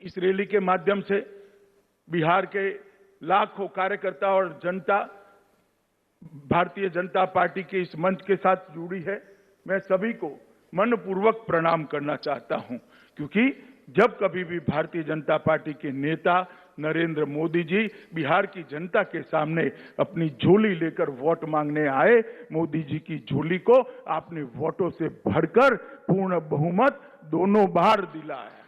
इस रैली के माध्यम से बिहार के लाखों कार्यकर्ता और जनता भारतीय जनता पार्टी के इस मंच के साथ जुड़ी है। मैं सभी को मनपूर्वक प्रणाम करना चाहता हूं, क्योंकि जब कभी भी भारतीय जनता पार्टी के नेता नरेंद्र मोदी जी बिहार की जनता के सामने अपनी झोली लेकर वोट मांगने आए, मोदी जी की झोली को आपने वोटों से भरकर पूर्ण बहुमत दोनों बार दिलाया।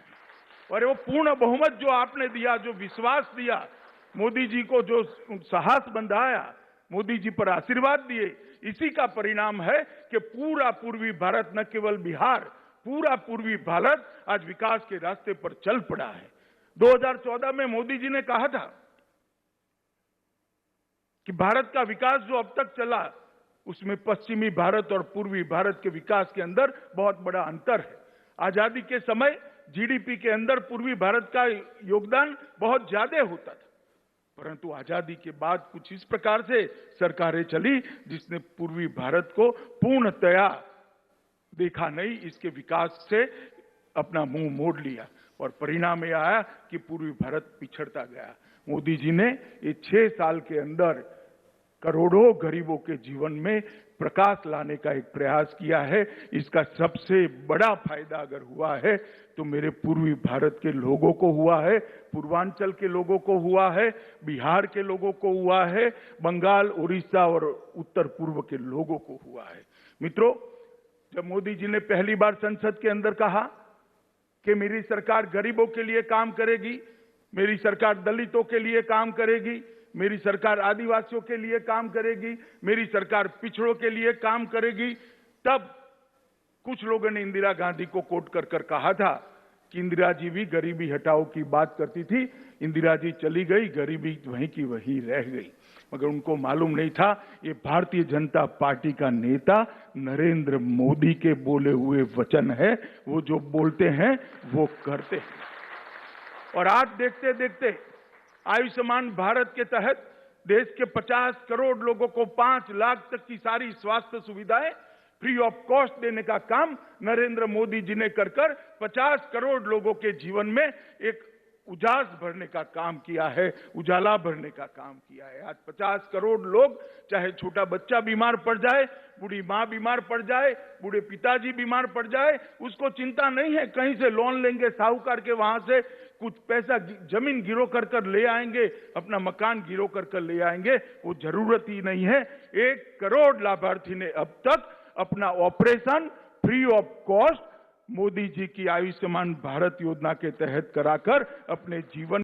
और वो पूर्ण बहुमत जो आपने दिया, जो विश्वास दिया, मोदी जी को जो साहस बंधाया, मोदी जी पर आशीर्वाद दिए, इसी का परिणाम है कि पूरा पूर्वी भारत, न केवल बिहार, पूरा पूर्वी भारत आज विकास के रास्ते पर चल पड़ा है। 2014 में मोदी जी ने कहा था कि भारत का विकास जो अब तक चला, उसमें पश्चिमी भारत और पूर्वी भारत के विकास के अंदर बहुत बड़ा अंतर है। आजादी के समय जीडीपी के अंदर पूर्वी भारत का योगदान बहुत ज्यादा होता था, परंतु आजादी के बाद कुछ इस प्रकार से सरकारें चली जिसने पूर्वी भारत को पूर्णतया देखा नहीं, इसके विकास से अपना मुंह मोड़ लिया और परिणाम यह आया कि पूर्वी भारत पिछड़ता गया। मोदी जी ने ये 6 साल के अंदर करोड़ों गरीबों के जीवन में प्रकाश लाने का एक प्रयास किया है। इसका सबसे बड़ा फायदा अगर हुआ है तो मेरे पूर्वी भारत के लोगों को हुआ है, पूर्वांचल के लोगों को हुआ है, बिहार के लोगों को हुआ है, बंगाल, उड़ीसा और उत्तर पूर्व के लोगों को हुआ है। मित्रों, जब मोदी जी ने पहली बार संसद के अंदर कहा कि मेरी सरकार गरीबों के लिए काम करेगी, मेरी सरकार दलितों के लिए काम करेगी, मेरी सरकार आदिवासियों के लिए काम करेगी, मेरी सरकार पिछड़ों के लिए काम करेगी, तब कुछ लोगों ने इंदिरा गांधी को कोट कर कर कहा था कि इंदिरा जी भी गरीबी हटाओ की बात करती थी, इंदिरा जी चली गई, गरीबी वहीं की वहीं रह गई। मगर उनको मालूम नहीं था ये भारतीय जनता पार्टी का नेता नरेंद्र मोदी के बोले हुए वचन है, वो जो बोलते हैं वो करते हैं। और आज देखते देखते आयुष्मान भारत के तहत देश के 50 करोड़ लोगों को 5 लाख तक की सारी स्वास्थ्य सुविधाएं फ्री ऑफ कॉस्ट देने का काम नरेंद्र मोदी जी ने कर 50 करोड़ लोगों के जीवन में एक उजास भरने का काम किया है, उजाला भरने का काम किया है। आज 50 करोड़ लोग, चाहे छोटा बच्चा बीमार पड़ जाए, बूढ़ी मां बीमार पड़ जाए, बूढ़े पिताजी बीमार पड़ जाए, उसको चिंता नहीं है कहीं से लोन लेंगे साहूकार के, वहां से कुछ पैसा जमीन गिरो कर ले आएंगे, अपना मकान गिरो कर ले आएंगे, वो जरूरत ही नहीं है। 1 करोड़ लाभार्थी ने अब तक अपना operation free of cost Modi ji की आयुष्मान भारत योजना के तहत कराकर अपने जीवन